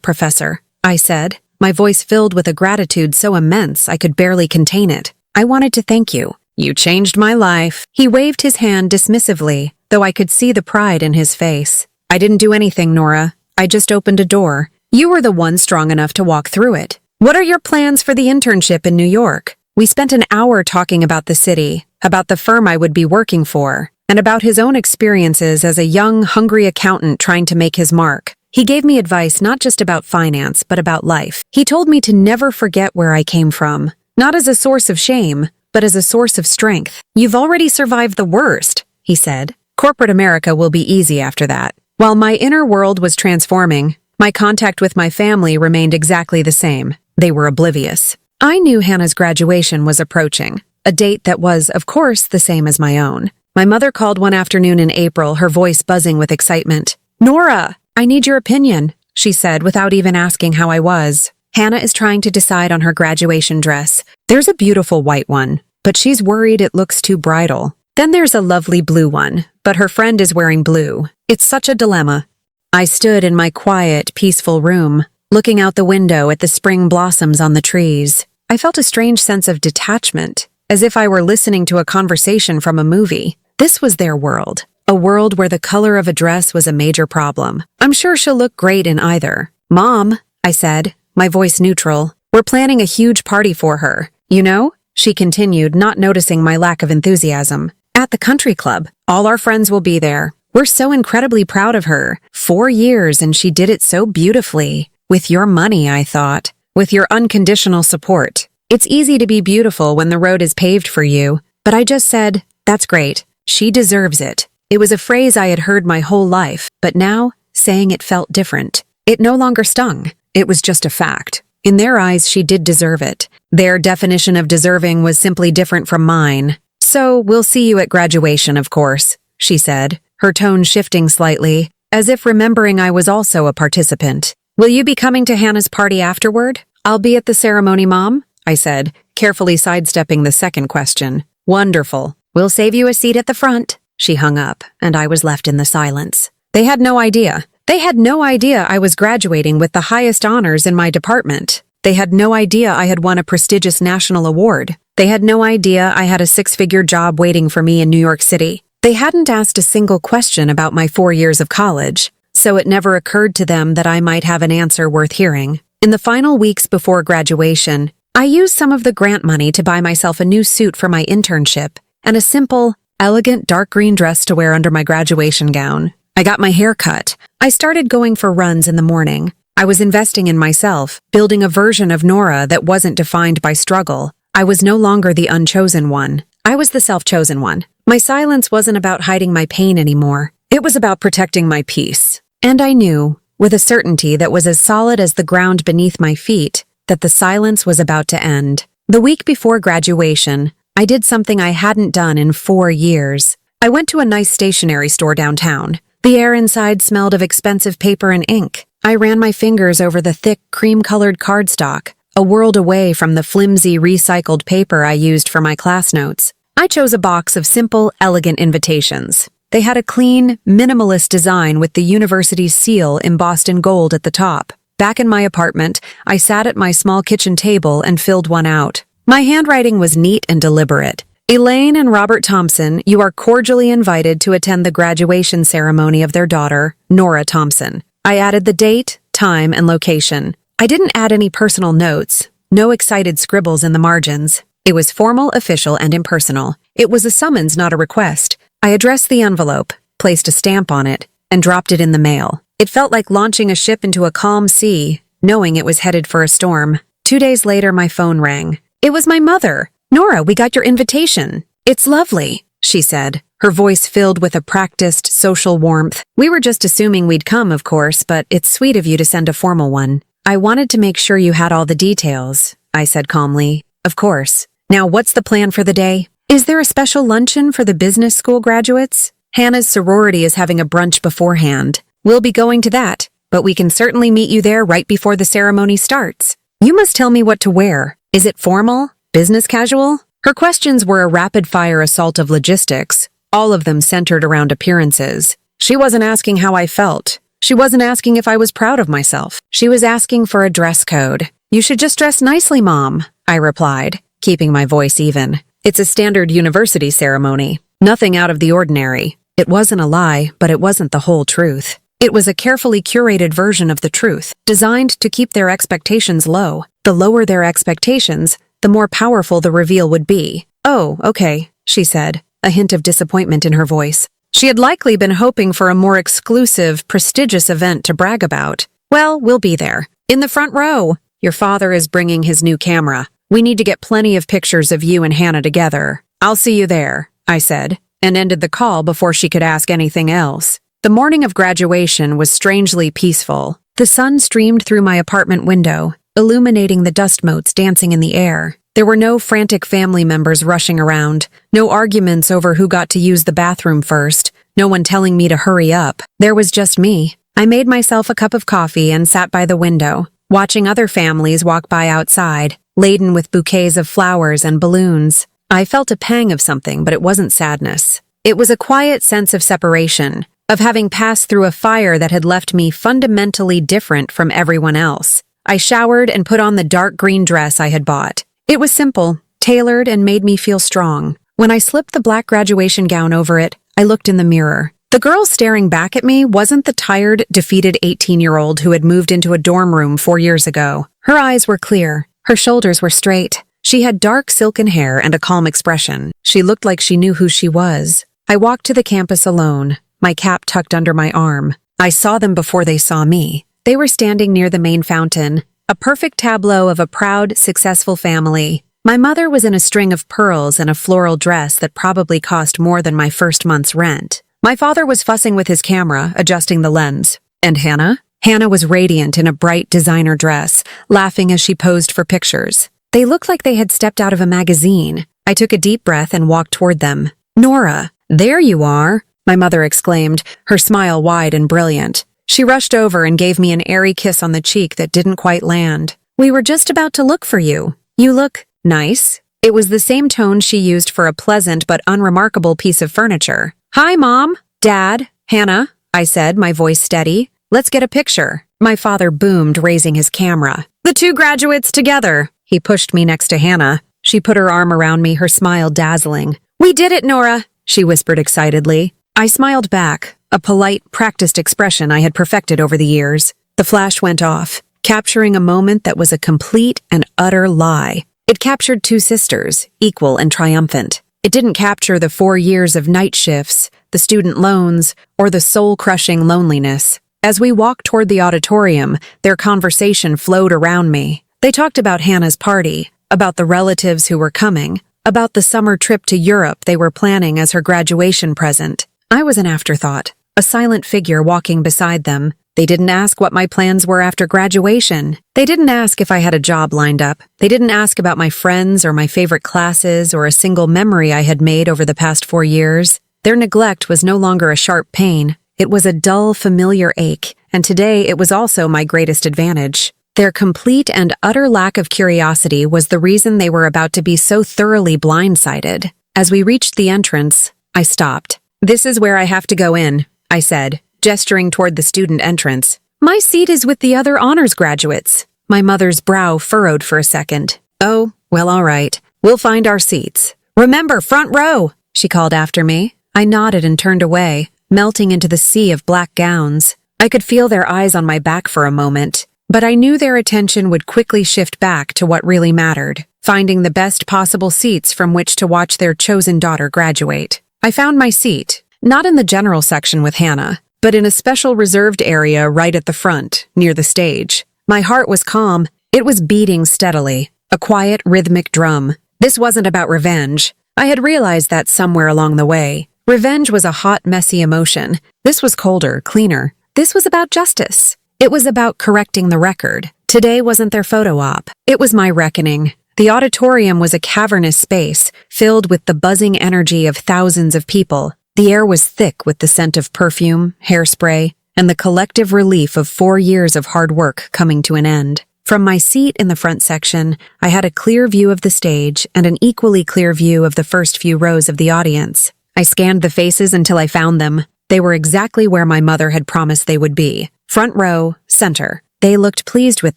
Professor," I said, my voice filled with a gratitude so immense I could barely contain it. "I wanted to thank you. You changed my life." He waved his hand dismissively, though I could see the pride in his face. "I didn't do anything, Nora. I just opened a door. You were the one strong enough to walk through it. What are your plans for the internship in New York? We spent an hour talking about the city, about the firm I would be working for, and about his own experiences as a young, hungry accountant trying to make his mark. He gave me advice not just about finance, but about life. He told me to never forget where I came from, not as a source of shame, but as a source of strength. You've already survived the worst, he said. Corporate America will be easy after that. While my inner world was transforming, my contact with my family remained exactly the same. They were oblivious. I knew Hannah's graduation was approaching, a date that was, of course, the same as my own. My mother called one afternoon in April, her voice buzzing with excitement. "Nora, I need your opinion," she said without even asking how I was. "Hannah is trying to decide on her graduation dress. There's a beautiful white one, but she's worried it looks too bridal. Then there's a lovely blue one, but her friend is wearing blue. It's such a dilemma." I stood in my quiet, peaceful room, looking out the window at the spring blossoms on the trees. I felt a strange sense of detachment, as if I were listening to a conversation from a movie. This was their world, a world where the color of a dress was a major problem. "I'm sure she'll look great in either." "Mom," I said, my voice neutral, "we're planning a huge party for her. You know?" She continued, not noticing my lack of enthusiasm. "At the country club. All our friends will be there. We're so incredibly proud of her. 4 years and she did it so beautifully. With your money, I thought. With your unconditional support. It's easy to be beautiful when the road is paved for you." But I just said, "That's great. She deserves it." It was a phrase I had heard my whole life, but now, saying it felt different. It no longer stung. It was just a fact. In their eyes, she did deserve it. Their definition of deserving was simply different from mine. "So, we'll see you at graduation, of course," she said, her tone shifting slightly, as if remembering I was also a participant. "Will you be coming to Hannah's party afterward?" "I'll be at the ceremony, Mom," I said, carefully sidestepping the second question. "Wonderful. We'll save you a seat at the front." She hung up, and I was left in the silence. They had no idea. They had no idea I was graduating with the highest honors in my department. They had no idea I had won a prestigious national award. They had no idea I had a 6-figure job waiting for me in New York City. They hadn't asked a single question about my 4 years of college, so it never occurred to them that I might have an answer worth hearing. In the final weeks before graduation, I used some of the grant money to buy myself a new suit for my internship and a simple, elegant dark green dress to wear under my graduation gown. I got my hair cut. I started going for runs in the morning. I was investing in myself, building a version of Nora that wasn't defined by struggle. I was no longer the unchosen one. I was the self-chosen one. My silence wasn't about hiding my pain anymore. It was about protecting my peace. And I knew, with a certainty that was as solid as the ground beneath my feet, that the silence was about to end. The week before graduation, I did something I hadn't done in 4 years. I went to a nice stationery store downtown. The air inside smelled of expensive paper and ink. I ran my fingers over the thick, cream-colored cardstock, a world away from the flimsy, recycled paper I used for my class notes. I chose a box of simple, elegant invitations. They had a clean, minimalist design with the university's seal embossed in gold at the top. Back in my apartment, I sat at my small kitchen table and filled one out. My handwriting was neat and deliberate. "Elaine and Robert Thompson, you are cordially invited to attend the graduation ceremony of their daughter, Nora Thompson." I added the date, time, and location. I didn't add any personal notes, no excited scribbles in the margins. It was formal, official, and impersonal. It was a summons, not a request. I addressed the envelope, placed a stamp on it, and dropped it in the mail. It felt like launching a ship into a calm sea, knowing it was headed for a storm. 2 days later, my phone rang. It was my mother. "Nora, we got your invitation." "It's lovely," she said, her voice filled with a practiced social warmth. "We were just assuming we'd come, of course, but it's sweet of you to send a formal one." "I wanted to make sure you had all the details," I said calmly. "Of course. Now what's the plan for the day? Is there a special luncheon for the business school graduates? Hannah's sorority is having a brunch beforehand. We'll be going to that, but we can certainly meet you there right before the ceremony starts. You must tell me what to wear. Is it formal? Business casual?" Her questions were a rapid-fire assault of logistics, all of them centered around appearances. She wasn't asking how I felt. She wasn't asking if I was proud of myself. She was asking for a dress code. "You should just dress nicely, Mom," I replied, keeping my voice even. "It's a standard university ceremony. Nothing out of the ordinary." It wasn't a lie, but it wasn't the whole truth. It was a carefully curated version of the truth, designed to keep their expectations low. The lower their expectations, the more powerful the reveal would be. "Oh, okay," she said, a hint of disappointment in her voice. She had likely been hoping for a more exclusive, prestigious event to brag about. "Well, we'll be there. In the front row. Your father is bringing his new camera. We need to get plenty of pictures of you and Hannah together. I'll see you there," I said, and ended the call before she could ask anything else. The morning of graduation was strangely peaceful. The sun streamed through my apartment window, illuminating the dust motes dancing in the air. There were no frantic family members rushing around, no arguments over who got to use the bathroom first, no one telling me to hurry up. There was just me. I made myself a cup of coffee and sat by the window, watching other families walk by outside, laden with bouquets of flowers and balloons. I felt a pang of something, but it wasn't sadness. It was a quiet sense of separation, of having passed through a fire that had left me fundamentally different from everyone else. I showered and put on the dark green dress I had bought. It was simple, tailored, and made me feel strong. When I slipped the black graduation gown over it, I looked in the mirror. The girl staring back at me wasn't the tired, defeated 18-year-old who had moved into a dorm room 4 years ago. Her eyes were clear. Her shoulders were straight. She had dark silken hair and a calm expression. She looked like she knew who she was. I walked to the campus alone, my cap tucked under my arm. I saw them before they saw me. They were standing near the main fountain, a perfect tableau of a proud, successful family. My mother was in a string of pearls and a floral dress that probably cost more than my first month's rent. My father was fussing with his camera, adjusting the lens. And Hannah? Hannah was radiant in a bright designer dress, laughing as she posed for pictures. They looked like they had stepped out of a magazine. I took a deep breath and walked toward them. "Nora, there you are," my mother exclaimed, her smile wide and brilliant. She rushed over and gave me an airy kiss on the cheek that didn't quite land. "We were just about to look for you. You look nice." It was the same tone she used for a pleasant but unremarkable piece of furniture. "Hi, Mom, Dad, Hannah," I said, my voice steady. "Let's get a picture." My father boomed, raising his camera. "The two graduates together." He pushed me next to Hannah. She put her arm around me, her smile dazzling. "We did it, Nora," she whispered excitedly. I smiled back, a polite, practiced expression I had perfected over the years. The flash went off, capturing a moment that was a complete and utter lie. It captured two sisters, equal and triumphant. It didn't capture the 4 years of night shifts, the student loans, or the soul-crushing loneliness. As we walked toward the auditorium, their conversation flowed around me. They talked about Hannah's party, about the relatives who were coming, about the summer trip to Europe they were planning as her graduation present. I was an afterthought, a silent figure walking beside them. They didn't ask what my plans were after graduation. They didn't ask if I had a job lined up. They didn't ask about my friends or my favorite classes or a single memory I had made over the past 4 years. Their neglect was no longer a sharp pain. It was a dull, familiar ache, and today it was also my greatest advantage. Their complete and utter lack of curiosity was the reason they were about to be so thoroughly blindsided. As we reached the entrance, I stopped. "This is where I have to go in," I said, gesturing toward the student entrance. "My seat is with the other honors graduates." My mother's brow furrowed for a second. "Oh, well, all right. We'll find our seats. Remember, front row," she called after me. I nodded and turned away, melting into the sea of black gowns. I could feel their eyes on my back for a moment, but I knew their attention would quickly shift back to what really mattered, finding the best possible seats from which to watch their chosen daughter graduate. I found my seat, not in the general section with Hannah, but in a special reserved area right at the front, near the stage. My heart was calm. It was beating steadily, a quiet, rhythmic drum. This wasn't about revenge. I had realized that somewhere along the way. Revenge was a hot, messy emotion. This was colder, cleaner. This was about justice. It was about correcting the record. Today wasn't their photo op. It was my reckoning. The auditorium was a cavernous space, filled with the buzzing energy of thousands of people. The air was thick with the scent of perfume, hairspray, and the collective relief of 4 years of hard work coming to an end. From my seat in the front section, I had a clear view of the stage and an equally clear view of the first few rows of the audience. I scanned the faces until I found them. They were exactly where my mother had promised they would be. Front row, center. They looked pleased with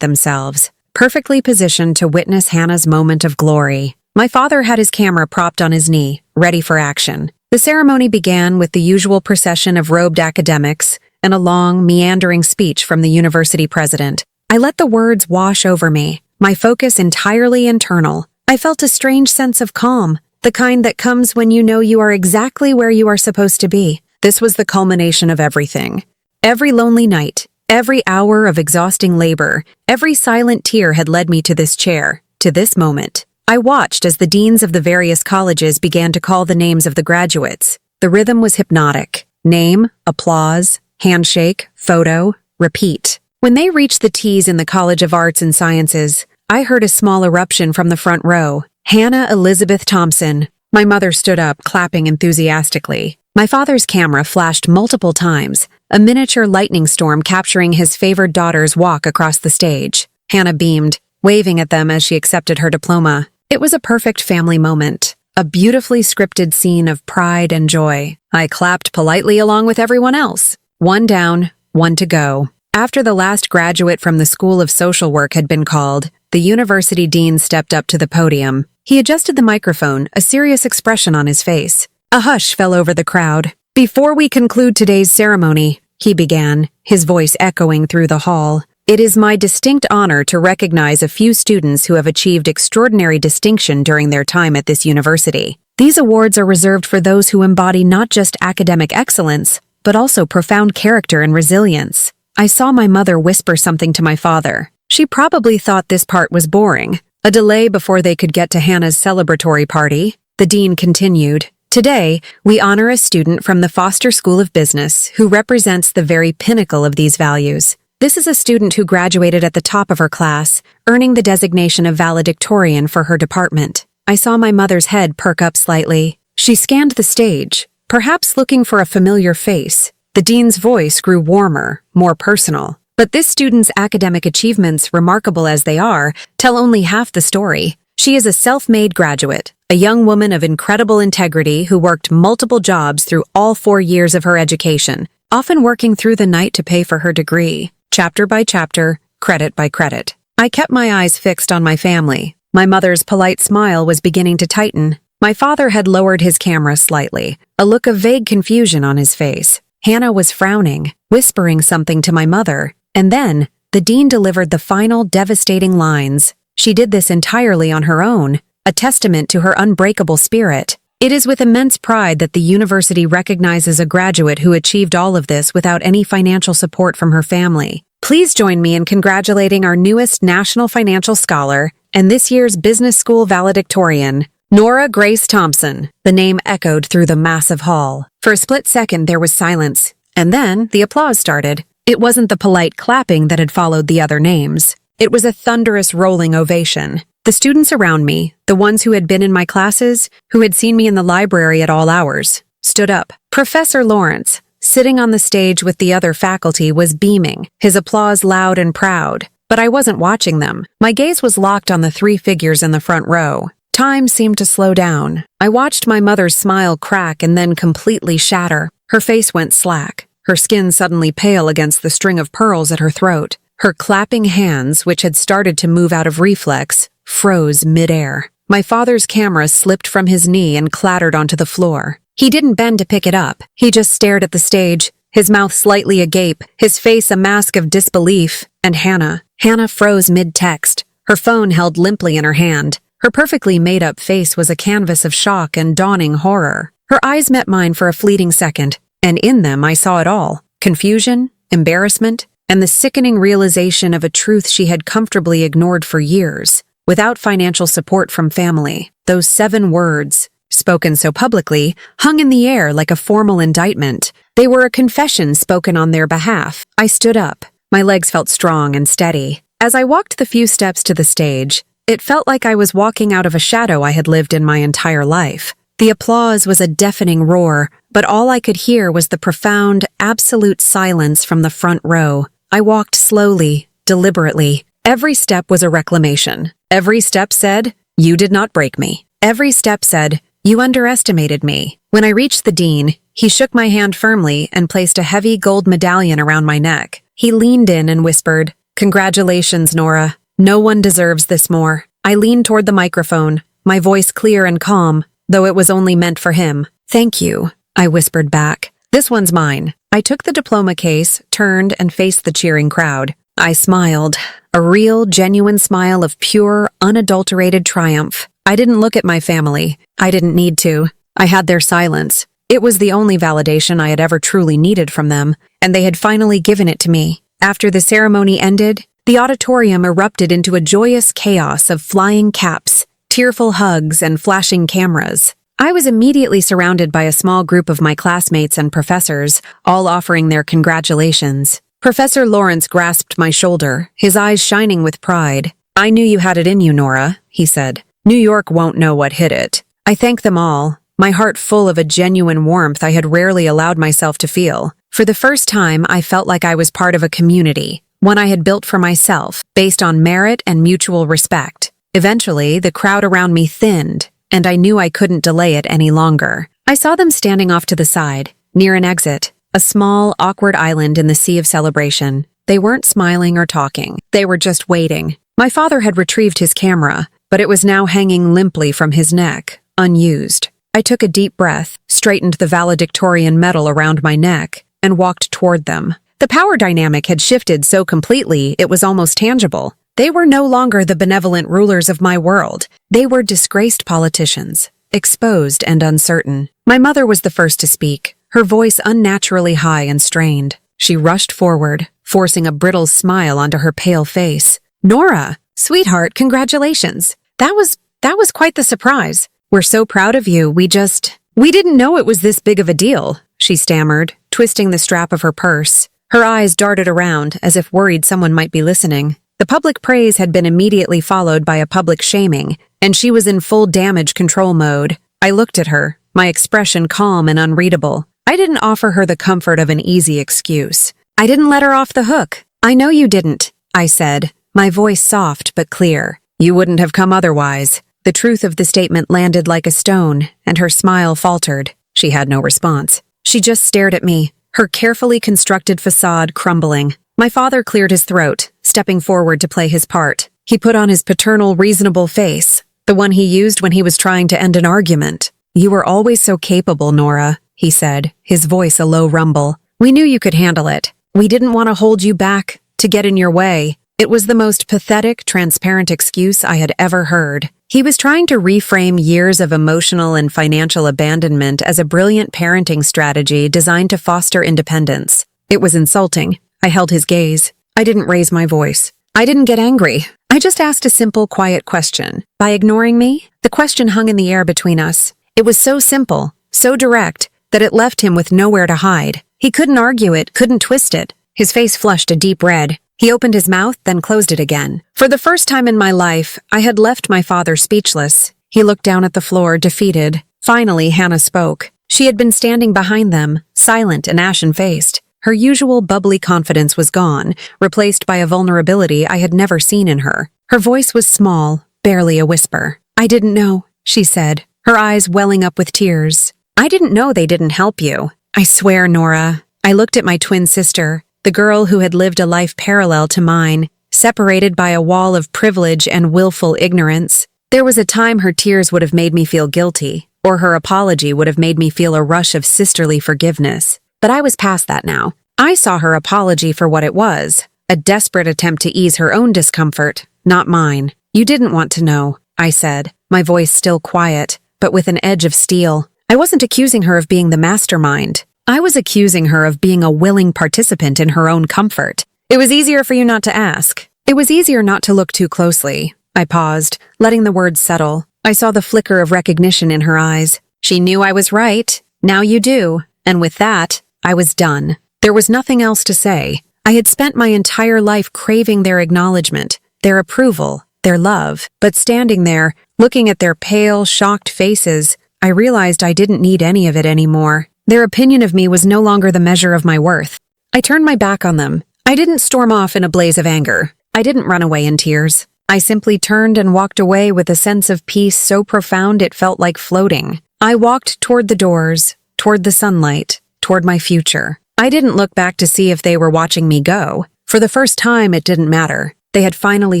themselves, perfectly positioned to witness Hannah's moment of glory. My father had his camera propped on his knee, ready for action. The ceremony began with the usual procession of robed academics, and a long, meandering speech from the university president. I let the words wash over me, my focus entirely internal. I felt a strange sense of calm, the kind that comes when you know you are exactly where you are supposed to be. This was the culmination of everything. Every lonely night, every hour of exhausting labor, every silent tear had led me to this chair, to this moment. I watched as the deans of the various colleges began to call the names of the graduates. The rhythm was hypnotic. Name, applause, handshake, photo, repeat. When they reached the T's in the College of Arts and Sciences, I heard a small eruption from the front row. Hannah Elizabeth Thompson. My mother stood up, clapping enthusiastically. My father's camera flashed multiple times, a miniature lightning storm capturing his favored daughter's walk across the stage. Hannah beamed, waving at them as she accepted her diploma. It was a perfect family moment, a beautifully scripted scene of pride and joy. I clapped politely along with everyone else. One down, one to go. After the last graduate from the School of Social Work had been called, the university dean stepped up to the podium. He adjusted the microphone, a serious expression on his face. A hush fell over the crowd. "Before we conclude today's ceremony," he began, his voice echoing through the hall, "it is my distinct honor to recognize a few students who have achieved extraordinary distinction during their time at this university. These awards are reserved for those who embody not just academic excellence, but also profound character and resilience." I saw my mother whisper something to my father. She probably thought this part was boring. A delay before they could get to Hannah's celebratory party. The dean continued, "Today, we honor a student from the Foster School of Business who represents the very pinnacle of these values. This is a student who graduated at the top of her class, earning the designation of valedictorian for her department." I saw my mother's head perk up slightly. She scanned the stage, perhaps looking for a familiar face. The dean's voice grew warmer, more personal. "But this student's academic achievements, remarkable as they are, tell only half the story. She is a self-made graduate, a young woman of incredible integrity who worked multiple jobs through all 4 years of her education, often working through the night to pay for her degree, chapter by chapter, credit by credit." I kept my eyes fixed on my family. My mother's polite smile was beginning to tighten. My father had lowered his camera slightly, a look of vague confusion on his face. Hannah was frowning, whispering something to my mother, and then the dean delivered the final devastating lines. She did this entirely on her own, a testament to her unbreakable spirit. "It is with immense pride that the university recognizes a graduate who achieved all of this without any financial support from her family. Please join me in congratulating our newest National Financial Scholar and this year's Business School valedictorian, Nora Grace Thompson." The name echoed through the massive hall. For a split second, there was silence, and then the applause started. It wasn't the polite clapping that had followed the other names. It was a thunderous rolling ovation. The students around me, the ones who had been in my classes, who had seen me in the library at all hours, stood up. Professor Lawrence, sitting on the stage with the other faculty, was beaming, his applause loud and proud. But I wasn't watching them. My gaze was locked on the 3 figures in the front row. Time seemed to slow down. I watched my mother's smile crack and then completely shatter. Her face went slack, her skin suddenly pale against the string of pearls at her throat. Her clapping hands, which had started to move out of reflex, froze midair. My father's camera slipped from his knee and clattered onto the floor. He didn't bend to pick it up. He just stared at the stage, his mouth slightly agape, his face a mask of disbelief. And Hannah froze mid-text, her phone held limply in her hand. Her perfectly made-up face was a canvas of shock and dawning horror. Her eyes met mine for a fleeting second, and in them I saw it all: confusion, embarrassment, and the sickening realization of a truth she had comfortably ignored for years. Without financial support from family, those 7 words, spoken so publicly, hung in the air like a formal indictment. They were a confession spoken on their behalf. I stood up. My legs felt strong and steady. As I walked the few steps to the stage, it felt like I was walking out of a shadow I had lived in my entire life. The applause was a deafening roar, but all I could hear was the profound, absolute silence from the front row. I walked slowly, deliberately. Every step was a reclamation. Every step said, "You did not break me." Every step said, "You underestimated me." When I reached the dean, he shook my hand firmly and placed a heavy gold medallion around my neck. He leaned in and whispered, "Congratulations, Nora. No one deserves this more." I leaned toward the microphone, my voice clear and calm, though it was only meant for him. "Thank you," I whispered back. This one's mine. I took the diploma case, turned, and faced the cheering crowd. I smiled. A real, genuine smile of pure, unadulterated triumph. I didn't look at my family. I didn't need to. I had their silence. It was the only validation I had ever truly needed from them, and they had finally given it to me. After the ceremony ended, the auditorium erupted into a joyous chaos of flying caps, tearful hugs, and flashing cameras. I was immediately surrounded by a small group of my classmates and professors, all offering their congratulations. Professor Lawrence grasped my shoulder, his eyes shining with pride. "I knew you had it in you, Nora," he said. "New York won't know what hit it." I thanked them all, my heart full of a genuine warmth I had rarely allowed myself to feel. For the first time, I felt like I was part of a community, one I had built for myself, based on merit and mutual respect. Eventually, the crowd around me thinned, and I knew I couldn't delay it any longer. I saw them standing off to the side, near an exit, a small, awkward island in the sea of celebration. They weren't smiling or talking. They were just waiting. My father had retrieved his camera, but it was now hanging limply from his neck, unused. I took a deep breath, straightened the valedictorian medal around my neck, and walked toward them. The power dynamic had shifted so completely it was almost tangible. They were no longer the benevolent rulers of my world. They were disgraced politicians, exposed and uncertain. My mother was the first to speak, her voice unnaturally high and strained. She rushed forward, forcing a brittle smile onto her pale face. "Nora, sweetheart, congratulations. That was quite the surprise. We're so proud of you. We didn't know it was this big of a deal," she stammered, twisting the strap of her purse. Her eyes darted around, as if worried someone might be listening. The public praise had been immediately followed by a public shaming, and she was in full damage control mode. I looked at her, my expression calm and unreadable. I didn't offer her the comfort of an easy excuse. I didn't let her off the hook. "I know you didn't," I said, my voice soft but clear. "You wouldn't have come otherwise." The truth of the statement landed like a stone, and her smile faltered. She had no response. She just stared at me, her carefully constructed facade crumbling. My father cleared his throat, stepping forward to play his part. He put on his paternal, reasonable face, the one he used when he was trying to end an argument. "You were always so capable, Nora," he said, his voice a low rumble. "We knew you could handle it. We didn't want to hold you back, to get in your way." It was the most pathetic, transparent excuse I had ever heard. He was trying to reframe years of emotional and financial abandonment as a brilliant parenting strategy designed to foster independence. It was insulting. I held his gaze. I didn't raise my voice. I didn't get angry. I just asked a simple, quiet question. By ignoring me, the question hung in the air between us. It was so simple, so direct, that it left him with nowhere to hide. He couldn't argue it, couldn't twist it. His face flushed a deep red. He opened his mouth, then closed it again. For the first time in my life, I had left my father speechless. He looked down at the floor, defeated. Finally, Hannah spoke. She had been standing behind them, silent and ashen-faced. Her usual bubbly confidence was gone, replaced by a vulnerability I had never seen in her. Her voice was small, barely a whisper. "I didn't know," she said, her eyes welling up with tears. "I didn't know they didn't help you. I swear, Nora." I looked at my twin sister, the girl who had lived a life parallel to mine, separated by a wall of privilege and willful ignorance. There was a time her tears would have made me feel guilty, or her apology would have made me feel a rush of sisterly forgiveness. But I was past that now. I saw her apology for what it was, a desperate attempt to ease her own discomfort, not mine. "You didn't want to know," I said, my voice still quiet, but with an edge of steel. I wasn't accusing her of being the mastermind. I was accusing her of being a willing participant in her own comfort. "It was easier for you not to ask. It was easier not to look too closely." I paused, letting the words settle. I saw the flicker of recognition in her eyes. She knew I was right. Now you do. And with that, I was done. There was nothing else to say. I had spent my entire life craving their acknowledgement, their approval, their love. But standing there, looking at their pale, shocked faces, I realized I didn't need any of it anymore. Their opinion of me was no longer the measure of my worth. I turned my back on them. I didn't storm off in a blaze of anger. I didn't run away in tears. I simply turned and walked away with a sense of peace so profound it felt like floating. I walked toward the doors, toward the sunlight, toward my future. I didn't look back to see if they were watching me go. For the first time, it didn't matter. They had finally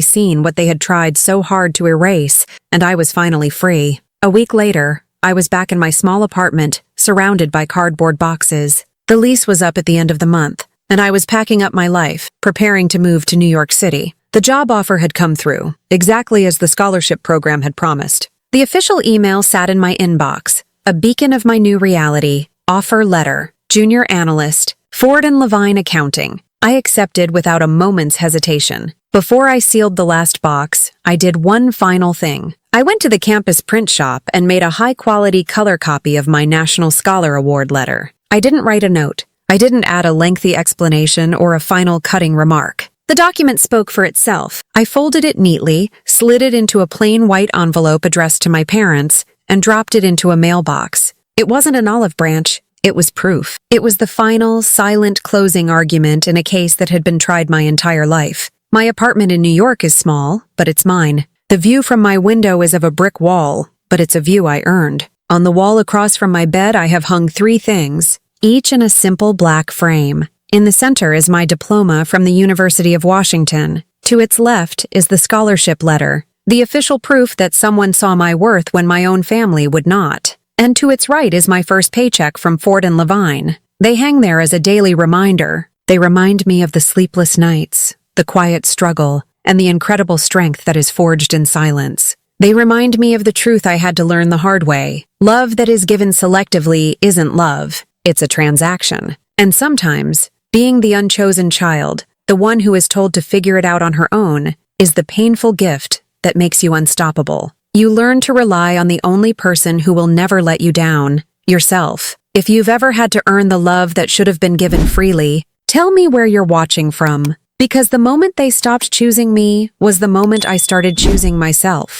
seen what they had tried so hard to erase, and I was finally free. A week later, I was back in my small apartment, surrounded by cardboard boxes. The lease was up at the end of the month, and I was packing up my life, preparing to move to New York City. The job offer had come through, exactly as the scholarship program had promised. The official email sat in my inbox, a beacon of my new reality, offer letter, junior analyst, Ford & Levine Accounting. I accepted without a moment's hesitation. Before I sealed the last box, I did one final thing. I went to the campus print shop and made a high-quality color copy of my National Scholar Award letter. I didn't write a note. I didn't add a lengthy explanation or a final cutting remark. The document spoke for itself. I folded it neatly, slid it into a plain white envelope addressed to my parents, and dropped it into a mailbox. It wasn't an olive branch. It was proof. It was the final, silent closing argument in a case that had been tried my entire life. My apartment in New York is small, but it's mine. The view from my window is of a brick wall, but it's a view I earned. On the wall across from my bed, I have hung 3 things, each in a simple black frame. In the center is my diploma from the University of Washington. To its left is the scholarship letter, the official proof that someone saw my worth when my own family would not. And to its right is my first paycheck from Ford & Levine. They hang there as a daily reminder. They remind me of the sleepless nights, the quiet struggle, and the incredible strength that is forged in silence. They remind me of the truth I had to learn the hard way. Love that is given selectively isn't love, it's a transaction. And sometimes, being the unchosen child, the one who is told to figure it out on her own, is the painful gift that makes you unstoppable. You learn to rely on the only person who will never let you down, yourself. If you've ever had to earn the love that should have been given freely, tell me where you're watching from, because the moment they stopped choosing me was the moment I started choosing myself.